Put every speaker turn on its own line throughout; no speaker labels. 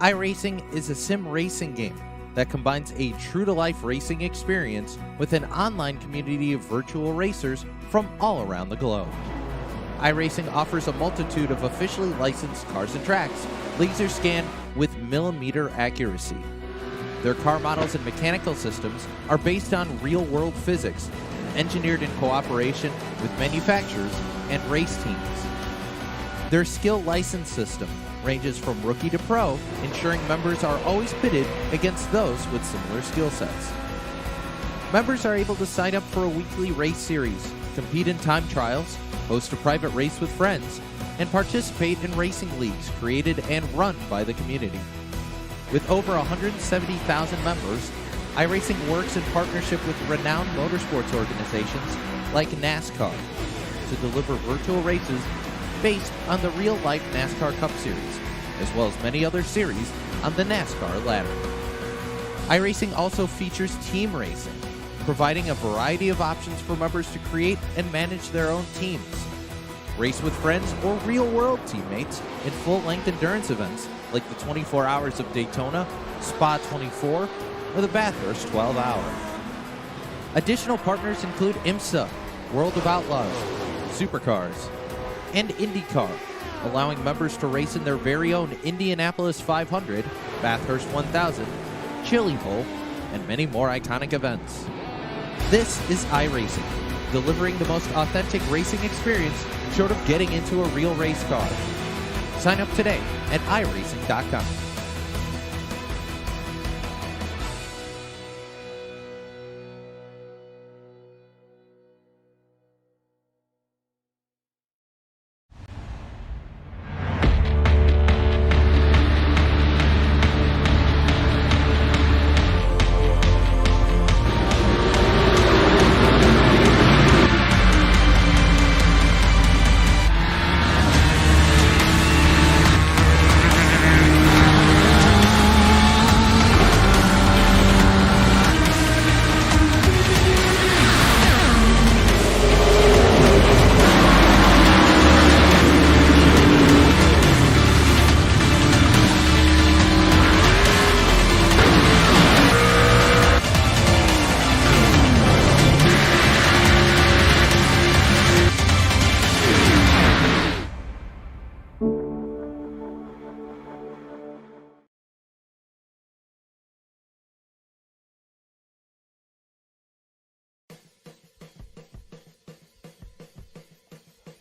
iRacing is a sim racing game that combines a true-to-life racing experience with an online community of virtual racers from all around the globe. iRacing offers a multitude of officially licensed cars and tracks, laser scanned with millimeter accuracy. Their car models and mechanical systems are based on real-world physics, engineered in cooperation with manufacturers and race teams. Their skill license system ranges from rookie to pro, ensuring members are always pitted against those with similar skill sets. Members are able to sign up for a weekly race series, compete in time trials, host a private race with friends, and participate in racing leagues created and run by the community. With over 170,000 members, iRacing works in partnership with renowned motorsports organizations like NASCAR to deliver virtual races based on the real-life NASCAR Cup Series, as well as many other series on the NASCAR ladder. iRacing also features team racing, providing a variety of options for members to create and manage their own teams. Race with friends or real-world teammates in full-length endurance events like the 24 Hours of Daytona, Spa 24, or the Bathurst 12 Hour. Additional partners include IMSA, World of Outlaws, Supercars, and IndyCar, allowing members to race in their very own Indianapolis 500, Bathurst 1000, Chili Bowl, and many more iconic events. This is iRacing, delivering the most authentic racing experience short of getting into a real race car. Sign up today at iRacing.com.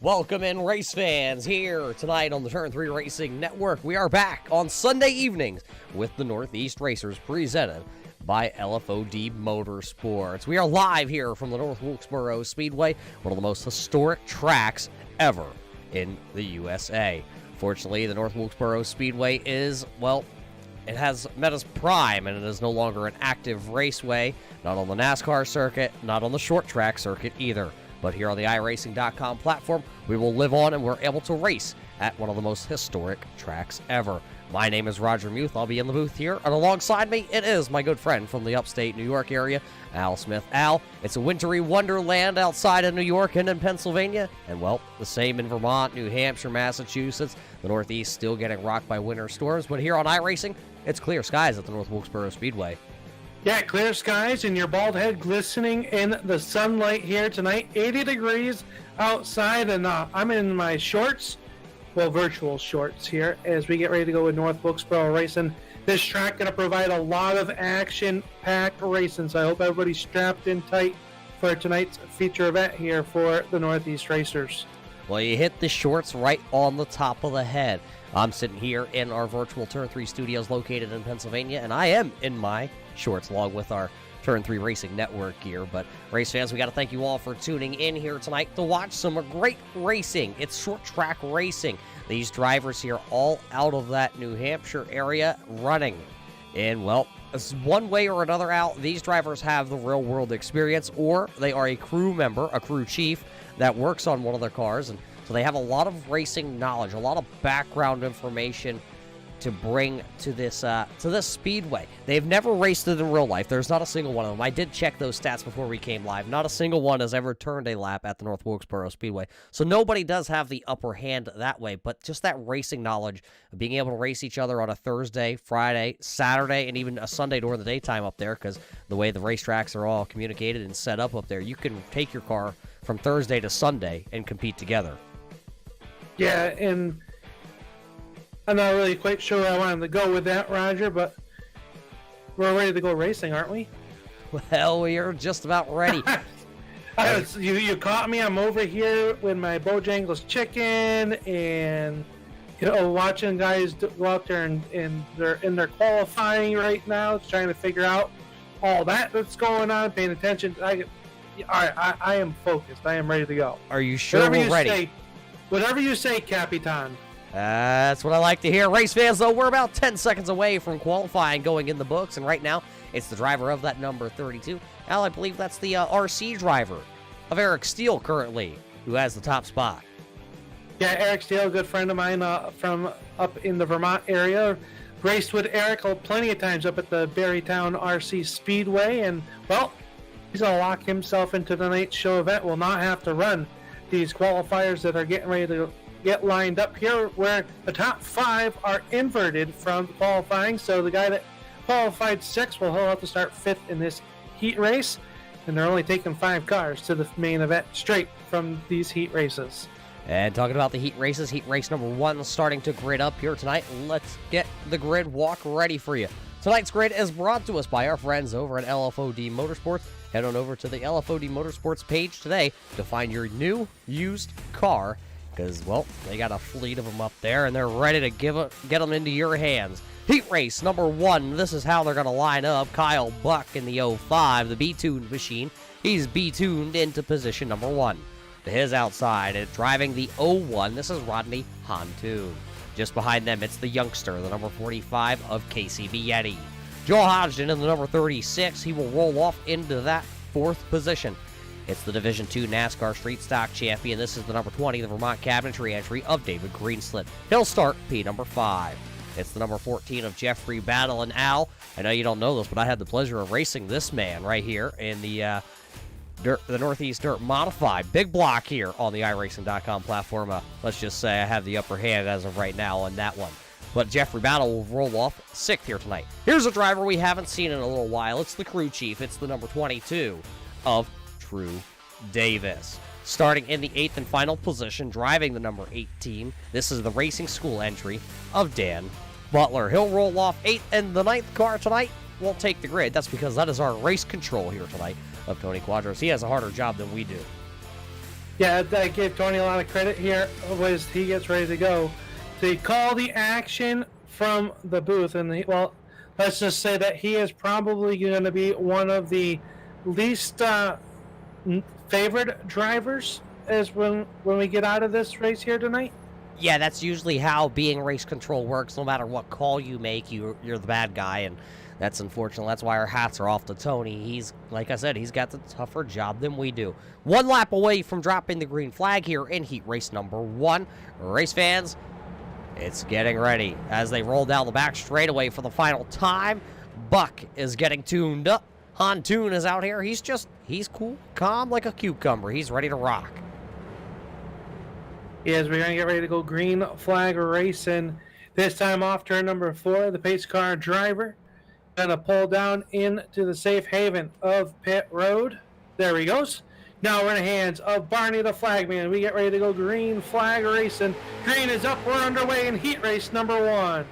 Welcome in, race fans, here tonight on the Turn 3 Racing Network. We are back on Sunday evenings with the Northeast Racers, presented by LFOD Motorsports. We are live here from the North Wilkesboro Speedway, one of the most historic tracks ever in the USA. Fortunately, the North Wilkesboro Speedway is, well, it has met its prime, and it is no longer an active raceway, not on the NASCAR circuit, not on the short track circuit either. But here on the iRacing.com platform, we will live on and we're able to race at one of the most historic tracks ever. My name is Roger Muth. I'll be in the booth here, and alongside me, it is my good friend from the upstate New York area, Al Smith. Al, it's a wintry wonderland outside of New York and in Pennsylvania, and well, the same in Vermont, New Hampshire, Massachusetts. The Northeast still getting rocked by winter storms, but here on iRacing, it's clear skies at the North Wilkesboro Speedway.
Yeah, clear skies and your bald head glistening in the sunlight here tonight. 80 degrees outside, and I'm in my shorts, well, virtual shorts here, as we get ready to go with North Wilkesboro Racing. This track going to provide a lot of action-packed racing, so I hope everybody's strapped in tight for tonight's feature event here for the Northeast Racers.
Well, you hit the shorts right on the top of the head. I'm sitting here in our virtual Turn 3 studios located in Pennsylvania, and I am in my shorts along with our Turn 3 Racing Network gear. But race fans, we got to thank you all for tuning in here tonight to watch some great racing. It's short track racing. These drivers here all out of that New Hampshire area running. And, well, it's one way or another out. These drivers have the real world experience, or they are a crew member, a crew chief that works on one of their cars. And so they have a lot of racing knowledge, a lot of background information to bring to this speedway. They've never raced it in real life. There's not a single one of them. I did check those stats before we came live. Not a single one has ever turned a lap at the North Wilkesboro Speedway. So nobody does have the upper hand that way, but just that racing knowledge of being able to race each other on a Thursday, Friday, Saturday, and even a Sunday during the daytime up there, because the way the racetracks are all communicated and set up there, you can take your car from Thursday to Sunday and compete together.
Yeah, and I'm not really quite sure where I wanted to go with that, Roger, but we're ready to go racing, aren't we?
Well, we're just about ready.
You caught me. I'm over here with my Bojangles chicken and, watching guys go out there and they're in their qualifying right now, trying to figure out all that's going on, paying attention. I am focused. I am ready to go.
Are you sure we're ready?
Whatever you say, Capitan.
That's what I like to hear. Race fans, though, we're about 10 seconds away from qualifying going in the books, and right now, it's the driver of that number 32. Al, I believe that's the RC driver of Eric Steele currently, who has the top spot.
Yeah, Eric Steele, a good friend of mine from up in the Vermont area. Raced with Eric plenty of times up at the Berrytown RC Speedway, and, well, he's going to lock himself into tonight's show event. Will not have to run these qualifiers that are getting ready to get lined up here, where the top 5 are inverted from qualifying. So the guy that qualified 6th will have to start 5th in this heat race, and they're only taking 5 cars to the main event straight from these heat races.
And talking about the heat races, heat race number 1 starting to grid up here tonight. Let's get the grid walk ready for you. Tonight's grid is brought to us by our friends over at LFOD Motorsports. Head on over to the LFOD Motorsports page today to find your new used car, because, well, they got a fleet of them up there, and they're ready to get them into your hands. Heat race number 1, this is how they're going to line up. Kyle Buck in the 05, the B-tuned machine. He's B-tuned into position number 1. To his outside, and driving the 01, this is Rodney Hontoon. Just behind them, it's the youngster, the number 45 of Casey Vietti. Joel Hodgson in the number 36. He will roll off into that 4th position. It's the Division II NASCAR Street Stock Champion. This is the number 20, the Vermont Cabinetry entry of David Greenslit. He'll start P number 5. It's the number 14 of Jeffrey Battle. And Al, I know you don't know this, but I had the pleasure of racing this man right here in the Northeast Dirt Modified. Big block here on the iRacing.com platform. Let's just say I have the upper hand as of right now on that one. But Jeffrey Battle will roll off 6th here tonight. Here's a driver we haven't seen in a little while. It's the crew chief. It's the number 22 of True Davis. Starting in the 8th and final position, driving the number 18. This is the racing school entry of Dan Butler. He'll roll off 8th, and the 9th car tonight won't take the grid. That's because that is our race control here tonight of Tony Quadros. He has a harder job than we do.
Yeah, I give Tony a lot of credit here as he gets ready to go. They call the action from the booth, and let's just say that he is probably going to be one of the least favored drivers as when we get out of this race here tonight.
Yeah, that's usually how being race control works. No matter what call you make, you're the bad guy, and that's unfortunate. That's why our hats are off to Tony. He's, like I said, he's got the tougher job than we do. 1 lap away from dropping the green flag here in heat race number 1. Race fans, it's getting ready as they roll down the back straightaway for the final time. Buck is getting tuned up. Hontoon is out here. He's cool, calm like a cucumber. He's ready to rock.
Yes, we're going to get ready to go green flag racing. This time off turn number 4, the pace car driver going to pull down into the safe haven of pit road. There he goes. Now we're in the hands of Barney the flagman. We get ready to go green flag racing. Green is up. We're underway in heat race number 1.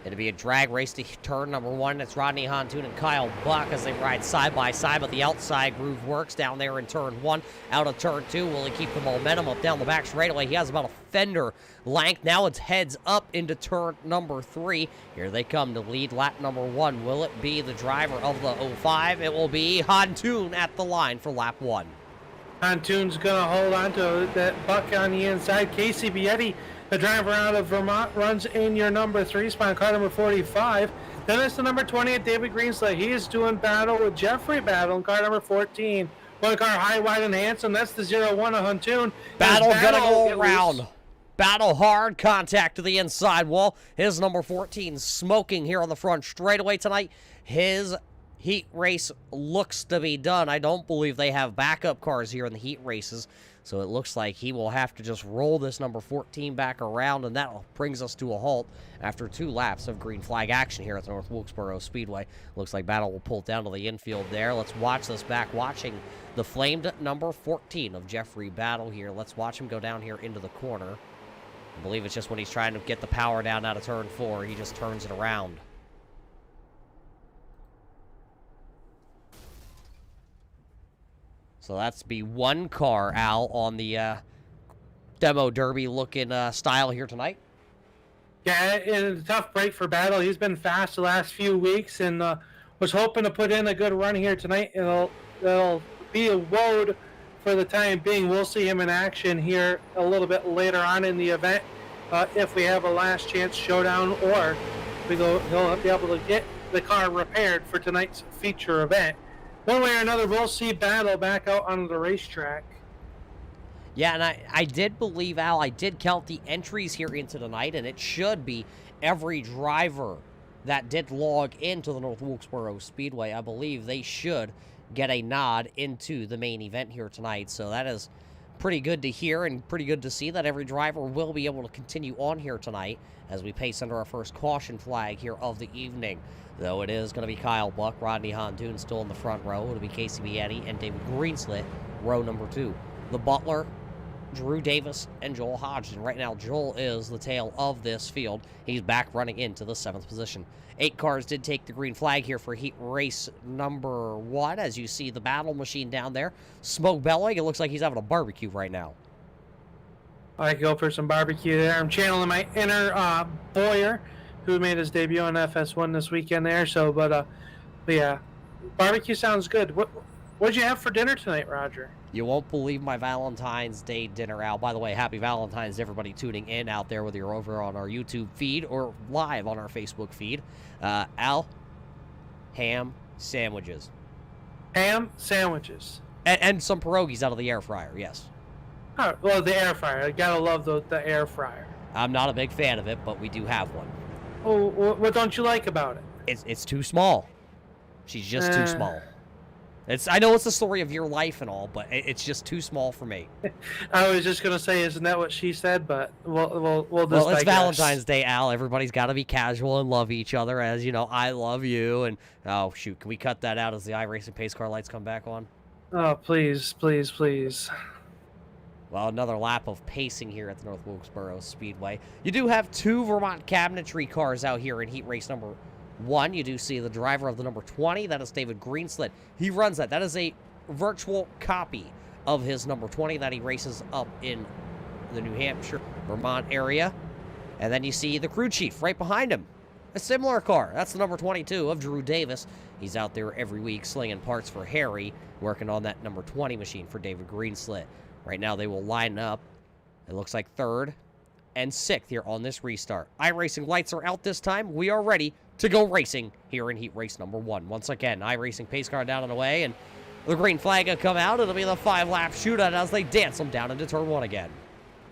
It'll be a drag race to turn number 1. It's Rodney Hontoon and Kyle Buck as they ride side by side, but the outside groove works down there in turn 1. Out of turn 2, will he keep the momentum up down the back straightaway? He has about a fender length. Now it's heads up into turn number 3. Here they come to lead lap number 1. Will it be the driver of the 05? It will be Hontoon at the line for lap 1.
Hontoon's going to hold on to that Buck on the inside. Casey Vietti, the driver out of Vermont, runs in your number 3 spot, car number 45. Then it's the number 20, David Greenslet. He is doing battle with Jeffrey Battle in car number 14. One car high, wide, and handsome. That's the 01 of Hontoon.
Battle gonna go around. Battle hard contact to the inside wall. His number 14 smoking here on the front straightaway tonight. His heat race looks to be done. I don't believe they have backup cars here in the heat races, so it looks like he will have to just roll this number 14 back around, and that brings us to a halt after 2 laps of green flag action here at the North Wilkesboro Speedway. Looks like Battle will pull down to the infield there. Let's watch this back, watching the flamed number 14 of Jeffrey Battle here. Let's watch him go down here into the corner. I believe it's just when he's trying to get the power down out of turn 4, he just turns it around. So that's be one car, Al, on the demo derby looking style here tonight.
Yeah, it's a tough break for Battle. He's been fast the last few weeks and was hoping to put in a good run here tonight. It'll be a woed for the time being. We'll see him in action here a little bit later on in the event if we have a last chance showdown, or he'll be able to get the car repaired for tonight's feature event. One way or another, we'll see Battle back out on the racetrack.
Yeah, and I did believe, Al, I did count the entries here into the night, and it should be every driver that did log into the North Wilkesboro Speedway. I believe they should get a nod into the main event here tonight. So that is pretty good to hear and pretty good to see that every driver will be able to continue on here tonight as we pace under our first caution flag here of the evening. Though it is going to be Kyle Buck, Rodney Hontoon still in the front row. It'll be Casey Bietti and David Greenslit, row number 2. The Butler, Drew Davis, and Joel Hodgson. Right now, Joel is the tail of this field. He's back running into the 7th position. 8 cars did take the green flag here for heat race number 1. As you see the battle machine down there. Smoke bellowing. It looks like he's having a barbecue right now.
I go for some barbecue there. I'm channeling my inner Boyer, who made his debut on FS1 this weekend there. So, but yeah, barbecue sounds good. What'd you have for dinner tonight, Roger?
You won't believe my Valentine's Day dinner, Al. By the way, happy Valentine's to everybody tuning in out there, whether you're over on our YouTube feed or live on our Facebook feed. Al, ham sandwiches.
Ham sandwiches.
And some pierogies out of the air fryer, yes.
Oh, well, the air fryer. I gotta love the air fryer.
I'm not a big fan of it, but we do have one.
Oh, what don't you like about it?
It's too small. She's just too small. I know it's the story of your life and all, but it's just too small for me.
I was just gonna say, isn't that what she said? But we'll just
Well, it's
digress.
Valentine's Day, Al. Everybody's got to be casual and love each other, as you know. I love you, and oh shoot, can we cut that out as the iRacing pace car lights come back on?
Oh, please, please, please.
Well, another lap of pacing here at the North Wilkesboro Speedway. You do have 2 Vermont cabinetry cars out here in heat race number 1. You do see the driver of the number 20. That is David Greenslit. He runs that. That is a virtual copy of his number 20 that he races up in the New Hampshire, Vermont area. And then you see the crew chief right behind him. A similar car. That's the number 22 of Drew Davis. He's out there every week slinging parts for Harry, working on that number 20 machine for David Greenslit. Right now they will line up, it looks like 3rd and 6th here on this restart. iRacing lights are out this time. We are ready to go racing here in heat race number 1. Once again, iRacing pace car down and away, and the green flag will come out. It'll be the 5-lap shootout as they dance them down into turn 1 again.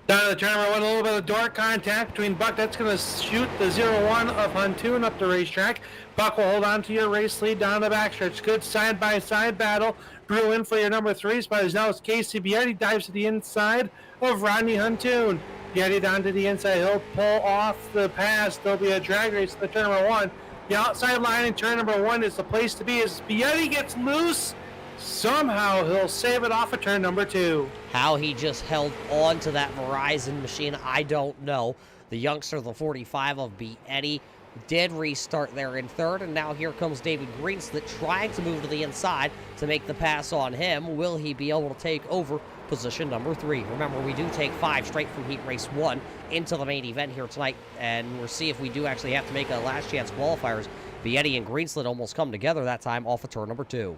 Down to the turn number 1, a little bit of door contact between Buck. That's going to shoot the 0-1 of Huntoon up the racetrack. Buck will hold on to your race lead down the backstretch. Good side-by-side battle. Brew in for your number 3 spot. Now it's Casey Bietti. Dives to the inside of Rodney Huntoon. Bietti down to the inside. He'll pull off the pass. There'll be a drag race at the turn number 1. The outside line in turn number 1 is the place to be. As Bietti gets loose, somehow he'll save it off of turn number 2.
How he just held on to that Verizon machine, I don't know. The youngster, the 45 of Bietti, did restart there in 3rd, and now here comes David Greenslit trying to move to the inside to make the pass on him. Will he be able to take over position number 3? Remember, we do take 5 straight from heat race 1 into the main event here tonight, and we'll see if we do actually have to make a last chance qualifiers. Bietti and Greenslit almost come together that time off of turn number 2.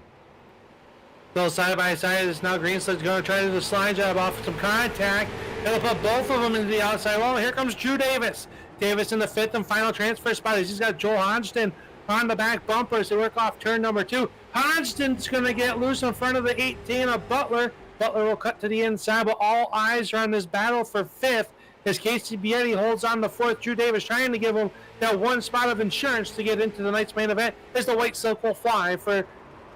So side by side is now Greenslit's going to try to do the slide job off some contact. It'll put both of them into the outside wall. Here comes Drew Davis. Davis in the 5th and final transfer spot. He's got Joel Hodgson on the back bumper as they work off turn number 2. Hodgson's going to get loose in front of the 18 of Butler. Butler will cut to the inside, but all eyes are on this battle for 5th as Casey Bietti holds on to fourth. Drew Davis trying to give him that one spot of insurance to get into tonight's main event as the white silk will fly for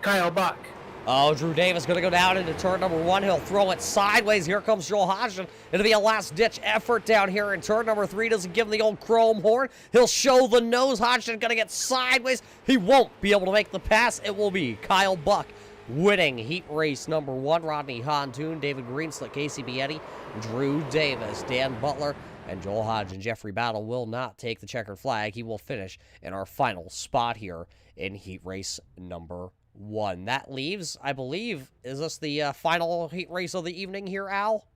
Kyle Buck.
Oh, Drew Davis going to go down into turn number 1. He'll throw it sideways. Here comes Joel Hodgson. It'll be a last-ditch effort down here in turn number 3. Doesn't give him the old chrome horn. He'll show the nose. Hodgson going to get sideways. He won't be able to make the pass. It will be Kyle Buck winning heat race number 1. Rodney Hontoon, David Greenslick, Casey Bietti, Drew Davis, Dan Butler, and Joel Hodgson. Jeffrey Battle will not take the checkered flag. He will finish in our final spot here in heat race number 1. That leaves, I believe, is this the final heat race of the evening here, Al?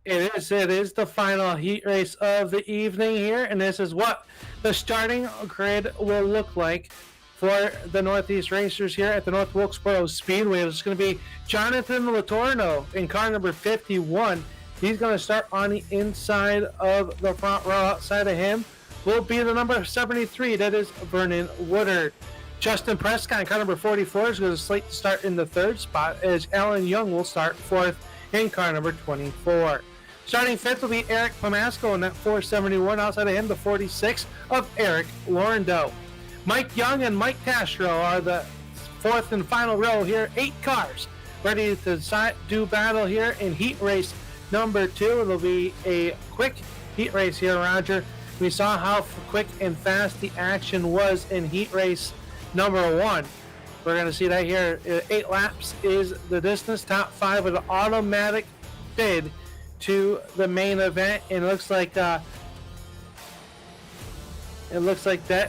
It is the final heat race of the evening here, and this is what the starting grid will look like for the Northeast Racers here at the North Wilkesboro Speedway. It's going to be Jonathan Latorno in car number 51. He's going to start on the inside of the front row. Outside of him will be the number 73. That is Vernon Woodard. Justin Prescott in car number 44 is going to slate to start in the 3rd spot, as Alan Young will start 4th in car number 24. Starting 5th will be Eric Pomasco in that 471. Outside of him, the 46 of Eric Laurendeau. Mike Young and Mike Castro are the 4th and final row here. 8 cars ready to do battle here in heat race number 2. It'll be a quick heat race here, Roger. We saw how quick and fast the action was in heat race number 1. We're going to see that here. 8 laps is the distance. Top 5 with an automatic bid to the main event. And it looks like that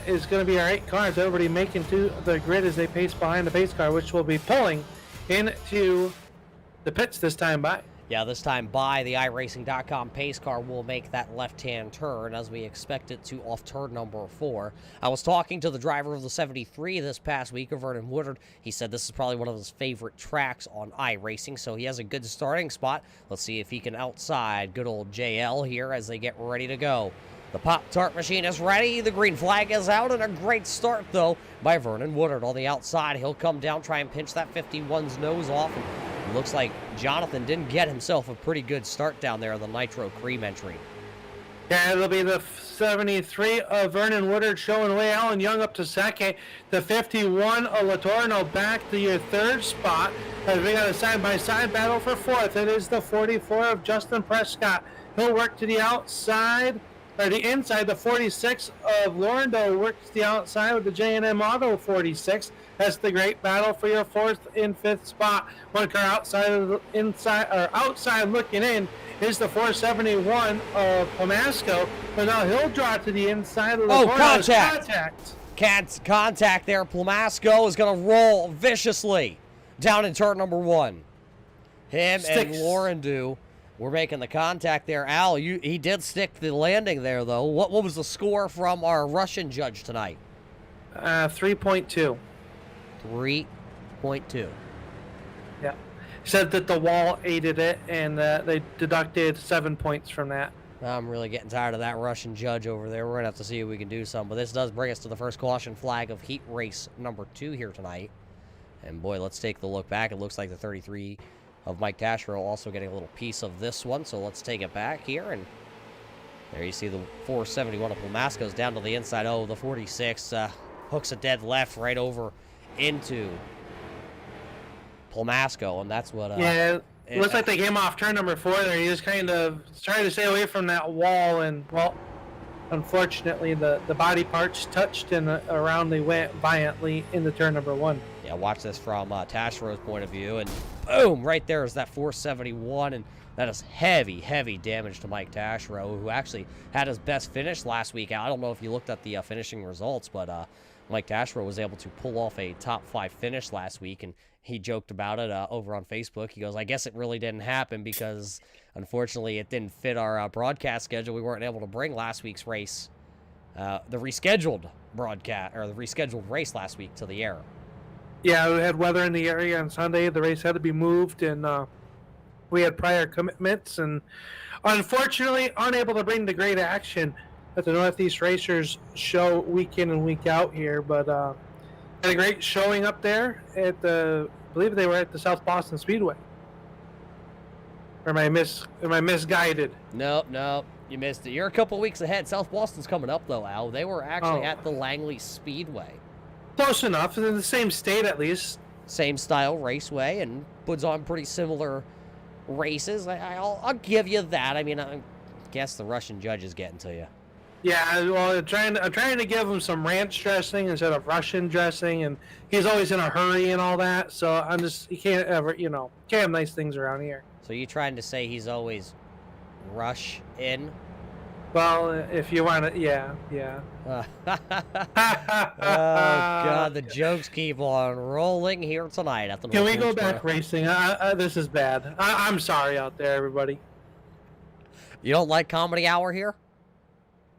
is going to be our 8 cars. Everybody making to the grid as they pace behind the pace car, which will be pulling into the pits this time by.
Yeah, this time by the iRacing.com pace car will make that left-hand turn as we expect it to off turn number 4. I was talking to the driver of the 73 this past week, Vernon Woodard. He said this is probably one of his favorite tracks on iRacing, so he has a good starting spot. Let's see if he can outside good old JL here as they get ready to go. The Pop-Tart machine is ready. The green flag is out, and a great start, though, by Vernon Woodard. On the outside, he'll come down, try and pinch that 51's nose off. And looks like Jonathan didn't get himself a pretty good start down there in the Nitro Cream entry.
Yeah, it'll be the 73 of Vernon Woodard showing away. Alan Young up to 2nd. The 51 of Latorno back to your 3rd spot. As we got a side-by-side battle for 4th. It is the 44 of Justin Prescott. He'll work to the outside. Or the inside, the 46 of Laurendeau works the outside with the J&M Auto 46. That's the great battle for your 4th and 5th spot. One car outside of the outside looking in is the 471 of Pomasco. But now he'll draw to the inside of the
Contact there. Pomasco is going to roll viciously down in turn number 1. Him and Laurendeau. We're making the contact there. Al, he did stick the landing there, though. What was the score from our Russian judge tonight?
3.2.
3.2.
Yeah. Said that the wall aided it, and they deducted 7 points from that.
I'm really getting tired of that Russian judge over there. We're going to have to see if we can do something. But this does bring us to the first caution flag of heat race number 2 here tonight. And, boy, let's take the look back. It looks like the 33 of Mike Tashrow also getting a little piece of this one. So let's take it back here. And there you see the 471 of Pomasco's down to the inside. Oh, the 46 hooks a dead left right over into Pomasco. And that's what...
yeah, it looks like they came off turn number 4 there. He just kind of tried to stay away from that wall. And, well, unfortunately, the body parts touched and around they went violently into turn number 1.
Yeah, watch this from Tashrow's point of view, and boom, right there is that 471, and that is heavy, heavy damage to Mike Tashrow, who actually had his best finish last week. I don't know if you looked at the finishing results, but Mike Tashrow was able to pull off a top 5 finish last week, and he joked about it over on Facebook. He goes, I guess it really didn't happen because, unfortunately, it didn't fit our broadcast schedule. We weren't able to bring last week's race, the rescheduled broadcast, or the rescheduled race last week to the air.
Yeah, we had weather in the area on Sunday. The race had to be moved, and we had prior commitments, and unfortunately unable to bring the great action that the Northeast Racers show week in and week out here. But had a great showing up there at I believe they were at the South Boston Speedway. Or am I misguided?
Nope. You missed it. You're a couple weeks ahead. South Boston's coming up, though, Al. They were actually
Oh.
at the Langley Speedway.
Close enough. In the same state, at least.
Same style raceway and puts on pretty similar races. I'll give you that. I mean, I guess the Russian judge is getting to you.
Yeah, well, I'm trying to give him some ranch dressing instead of Russian dressing, and he's always in a hurry and all that. So you can't ever, can't have nice things around here.
So you trying to say he's always rush in?
Well, if you want to, yeah.
Oh, God, the jokes keep on rolling here tonight at the
Can we
North
go
Wilkesboro.
back racing? This is bad. I'm sorry out there, everybody.
You don't like comedy hour here?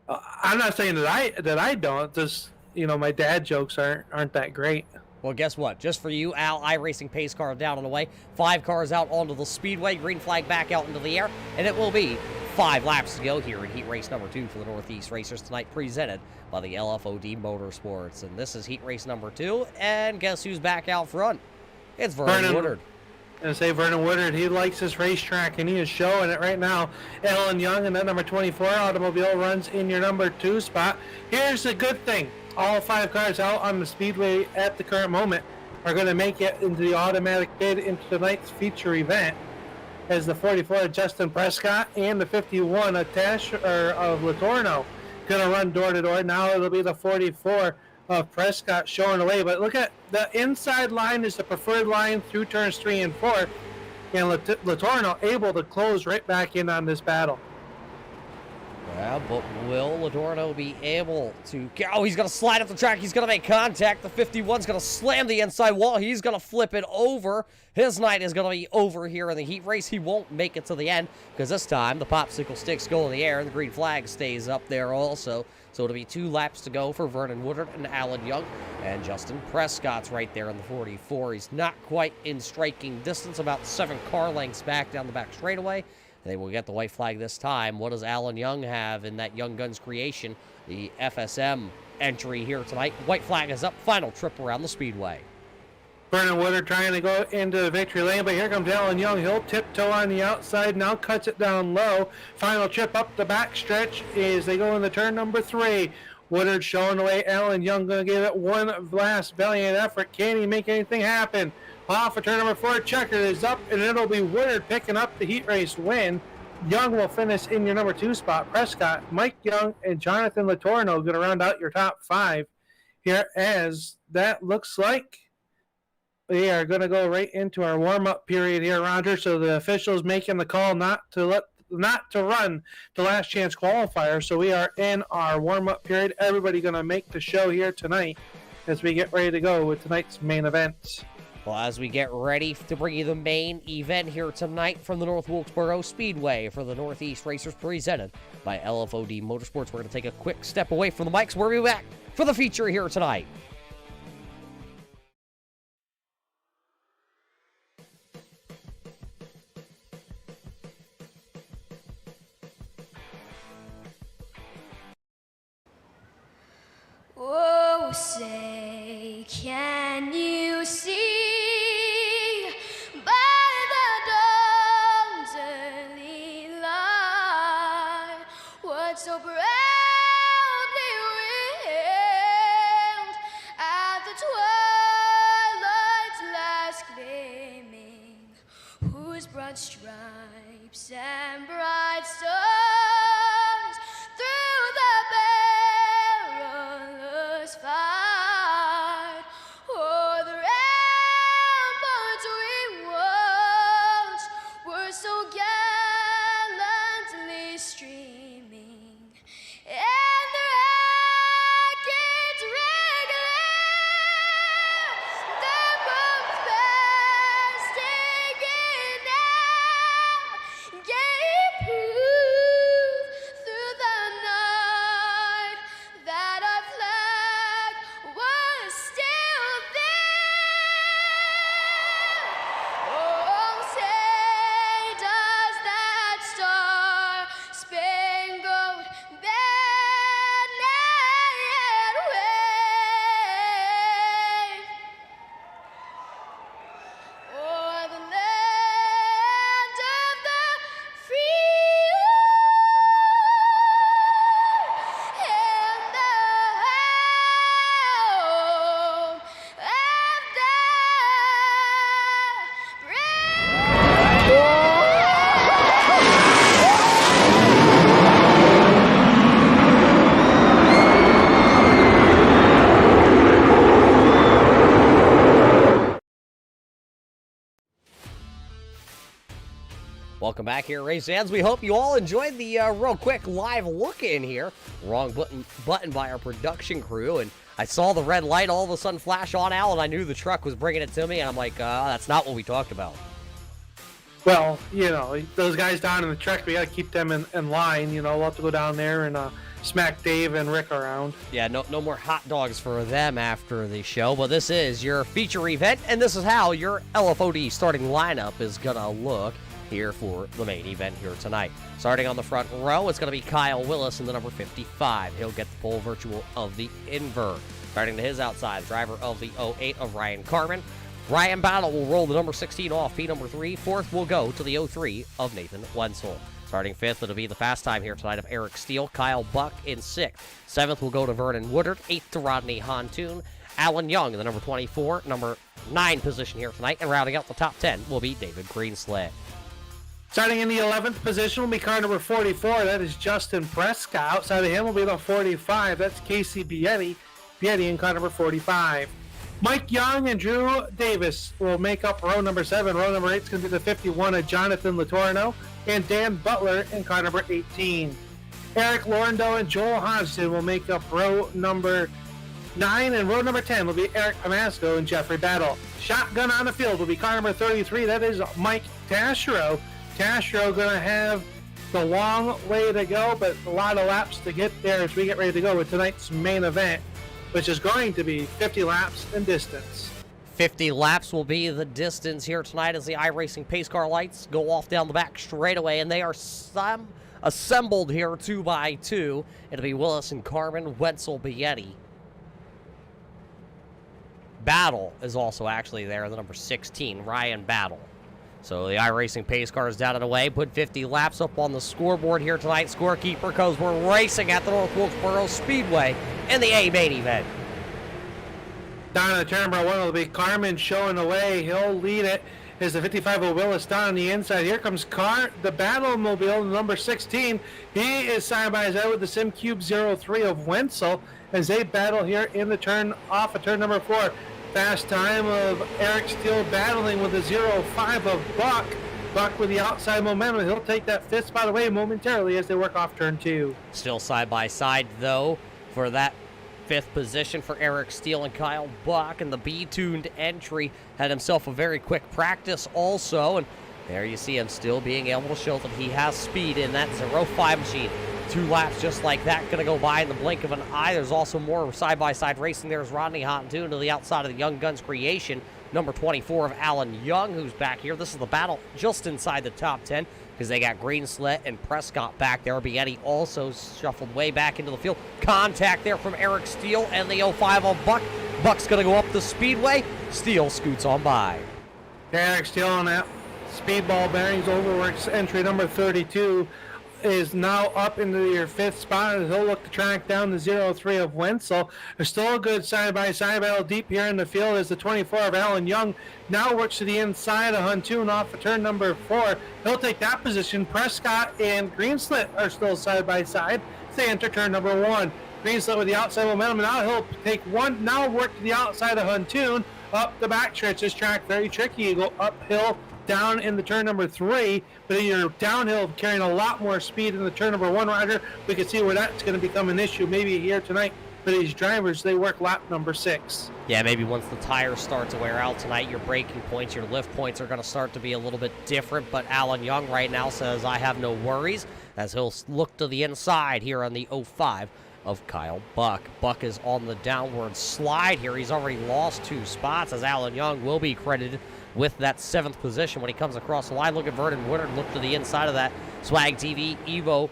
I'm not saying that I don't. Just my dad jokes aren't that great.
Well, guess what? Just for you, Al, iRacing pace car down and away. 5 cars out onto the speedway. Green flag back out into the air. And it will be 5 laps to go here in heat race number 2 for the Northeast Racers tonight, presented by the LFOD Motorsports. And this is heat race number 2. And guess who's back out front? It's Vernon Woodard.
And say Vernon Woodard, he likes his racetrack, and he is showing it right now. Alan Young in that number 24 automobile runs in your number 2 spot. Here's the good thing. All 5 cars out on the speedway at the current moment are going to make it into the automatic bid into tonight's feature event, as the 44 Justin Prescott and the 51 of Latorno going to run door to door. Now it'll be the 44 of Prescott showing away, but look at the inside line is the preferred line through turns 3 and 4, and Latorno able to close right back in on this battle.
Yeah, but will Latorno be able to... Oh, he's going to slide up the track. He's going to make contact. The 51's going to slam the inside wall. He's going to flip it over. His night is going to be over here in the heat race. He won't make it to the end because this time the popsicle sticks go in the air and the green flag stays up there also. So it'll be 2 laps to go for Vernon Woodard and Alan Young. And Justin Prescott's right there in the 44. He's not quite in striking distance, about 7 car lengths back down the back straightaway. They will get the white flag this time. What does Alan Young have in that Young Guns creation? The FSM entry here tonight. White flag is up. Final trip around the speedway.
Vernon Woodard trying to go into the victory lane, but here comes Alan Young. He'll tiptoe on the outside, now cuts it down low. Final trip up the back stretch as they go into turn number 3. Woodard showing away. Alan Young going to give it one last valiant effort. Can he make anything happen? Off of turn number 4, checker is up, and it'll be Woodard picking up the heat race win. Young will finish in your number 2 spot. Prescott, Mike Young, and Jonathan Latorno going to round out your top 5 here, as that looks like we are going to go right into our warm-up period here, Roger. So the officials making the call not to run the last chance qualifier. So we are in our warm-up period. Everybody going to make the show here tonight as we get ready to go with tonight's main event.
Well, as we get ready to bring you the main event here tonight from the North Wilkesboro Speedway for the Northeast Racers, presented by LFOD Motorsports, we're going to take a quick step away from the mics. We'll be back for the feature here tonight.
Oh, say, can you see by the dawn's early light what so proudly wailed at the twilight's last gleaming, whose broad stripes and bright stars through the perilous fight o'er the ramparts we watched were so gallantly streaming, and the rackets regular, the bombs bursting in air, gave
Welcome back here, race fans. We hope you all enjoyed the real quick live look in here. Wrong button by our production crew, and I saw the red light all of a sudden flash on, Al, and I knew the truck was bringing it to me, and I'm like, that's not what we talked about.
Well, those guys down in the truck, we got to keep them in line. We'll have to go down there and smack Dave and Rick around.
Yeah, no more hot dogs for them after the show, but this is your feature event, and this is how your LFOD starting lineup is going to look here for the main event here tonight. Starting on the front row, it's going to be Kyle Willis in the number 55. He'll get the pole virtual of the invert. Starting to his outside, driver of the 08 of Ryan Carmen. Ryan Battle will roll the number 16 off, P number 3. Fourth will go to the 03 of Nathan Wenzel. Starting fifth, it'll be the fast time here tonight of Eric Steele. Kyle Buck in sixth. Seventh will go to Vernon Woodard. Eighth to Rodney Hontoon. Alan Young in the number 24, number 9 position here tonight. And rounding out the top 10 will be David Greenslade.
Starting in the 11th position will be car number 44. That is Justin Prescott. Outside of him will be the 45. That's Casey Bietti in car number 45. Mike Young and Drew Davis will make up row number 7. Row number 8 is going to be the 51 of Jonathan Latorno and Dan Butler in car number 18. Eric Lorando and Joel Hodgson will make up row number 9, and row number 10 will be Eric Pamasco and Jeffrey Battle. Shotgun on the field will be car number 33. That is Mike Tashiro. Tashiro going to have the long way to go, but a lot of laps to get there as we get ready to go with tonight's main event, which is going to be 50 laps in distance.
50 laps will be the distance here tonight as the iRacing pace car lights go off down the back straightaway, and they are assembled here 2 by 2. It'll be Willis and Carmen, Wenzel, Bietti. Battle is also actually there, the number 16, Ryan Battle. So the iRacing pace car is down and away. Put 50 laps up on the scoreboard here tonight. Scorekeeper, because we're racing at the North Wilkesboro Speedway in the A main event.
Down in the turn number 1 will be Carmen showing the way. He'll lead it as the 55 of Willis down on the inside. Here comes the Battlemobile, number 16. He is side by side with the SimCube 03 of Wenzel as they battle here in the turn off of turn number 4. Fast time of Eric Steele battling with the 05 of Buck. Buck with the outside momentum. He'll take that 5th spot away momentarily as they work off turn 2.
Still side by side, though, for that 5th position for Eric Steele and Kyle Buck. And the B-tuned entry had himself a very quick practice also. And there you see him still being able to show that he has speed in that 05 machine. 2 laps just like that going to go by in the blink of an eye. There's also more side-by-side racing. There's Rodney Hontoon to the outside of the Young Guns creation. Number 24 of Alan Young, who's back here. This is the battle just inside the top 10 because they got Greenslett and Prescott back there. Bietti also shuffled way back into the field. Contact there from Eric Steele and the 05 of Buck. Buck's going to go up the speedway. Steele scoots on by.
Eric Steele on that speedball bearings overworks entry number 32. Is now up into your 5th spot as he'll look to track down the 03 of Wenzel. There's still a good side-by-side battle deep here in the field as the 24 of Alan Young now works to the inside of Huntoon off of turn number 4. He'll take that position. Prescott and Greenslit are still side-by-side as they enter turn number 1. Greenslit with the outside momentum, and now he'll take one, now work to the outside of Huntoon up the back stretch. This track very tricky. You go uphill down in the turn number 3, but you're downhill carrying a lot more speed in the turn number 1 rider. We can see where that's going to become an issue maybe here tonight for these drivers. They work lap number 6.
Yeah, maybe once the tires start to wear out tonight, your braking points, your lift points are going to start to be a little bit different, but Alan Young right now says, I have no worries, as he'll look to the inside here on the 05 of Kyle Buck. Buck is on the downward slide here. He's already lost 2 spots, as Alan Young will be credited with that 7th position when he comes across the line. Look at Vernon Woodard, look to the inside of that Swag TV Evo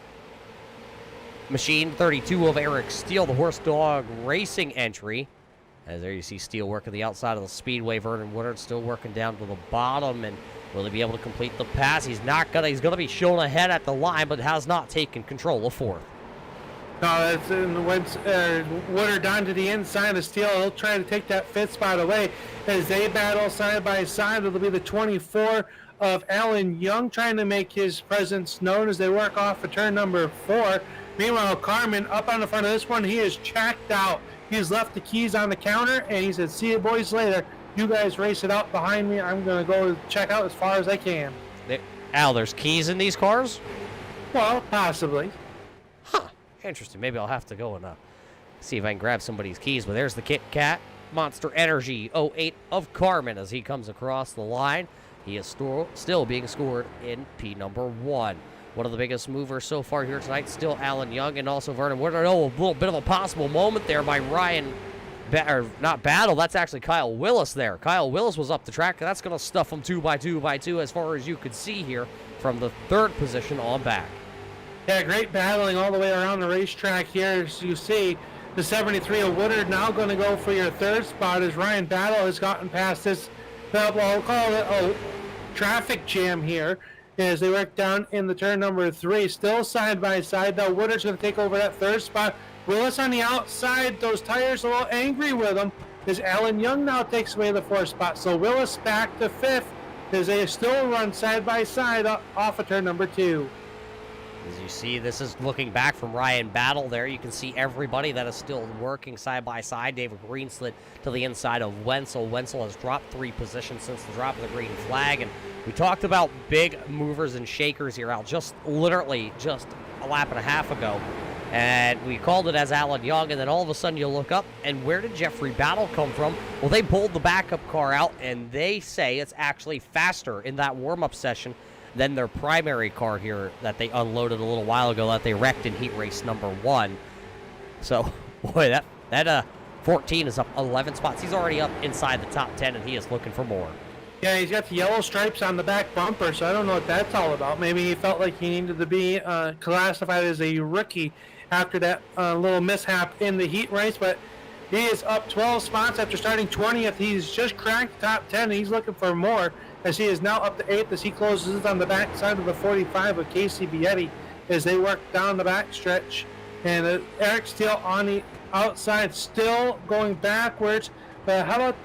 machine. 32 of Eric Steele, the Horse Dog Racing entry. As there you see Steele working the outside of the speedway. Vernon Woodard still working down to the bottom, and will he be able to complete the pass? He's gonna be shown ahead at the line, but has not taken control of 4th.
No, that's Woodard down to the inside of Steele. He'll try to take that 5th spot away as they battle side by side. It'll be the 24 of Alan Young trying to make his presence known as they work off of turn number 4. Meanwhile, Carmen up on the front of this one, he is checked out. He's left the keys on the counter, and he said, see you boys later. You guys race it out behind me. I'm going to go check out as far as I can.
Al, there's keys in these cars?
Well, possibly.
Huh. Interesting. Maybe I'll have to go and see if I can grab somebody's keys. But there's the Kit Kat Monster Energy 08 of Carmen as he comes across the line. He is still being scored in P number 1. One of the biggest movers so far here tonight, still Alan Young and also Vernon Woodard. Oh, a little bit of a possible moment there by Ryan, not Battle, that's actually Kyle Willis there. Kyle Willis was up the track. That's going to stuff him 2 by 2 by 2 as far as you could see here from the 3rd position on back.
Yeah, great battling all the way around the racetrack here. As you see, the 73 of Woodard now going to go for your 3rd spot as Ryan Battle has gotten past this, well, we'll call it a traffic jam here as they work down in the turn number 3. Still side by side. Now Woodard's going to take over that 3rd spot. Willis on the outside. Those tires a little angry with him as Alan Young now takes away the 4th spot. So Willis back to 5th as they still run side by side off of turn number 2.
As you see, this is looking back from Ryan Battle there. You can see everybody that is still working side by side. David Green slid to the inside of Wenzel. Wenzel has dropped 3 positions since the drop of the green flag. And we talked about big movers and shakers here, Al, literally just a lap and a half ago. And we called it as Alan Young, and then all of a sudden you look up, and where did Jeffrey Battle come from? Well, they pulled the backup car out, and they say it's actually faster in that warm-up session than their primary car here that they unloaded a little while ago that they wrecked in heat race number 1. So, boy, that 14 is up 11 spots. He's already up inside the top 10, and he is looking for more.
Yeah, he's got the yellow stripes on the back bumper, so I don't know what that's all about. Maybe he felt like he needed to be classified as a rookie after that little mishap in the heat race, but he is up 12 spots after starting 20th. He's just cracked the top 10, and he's looking for more as he is now up to 8th as he closes on the back side of the 45 of Casey Bietti as they work down the back stretch. And Eric Steele on the outside still going backwards. But how about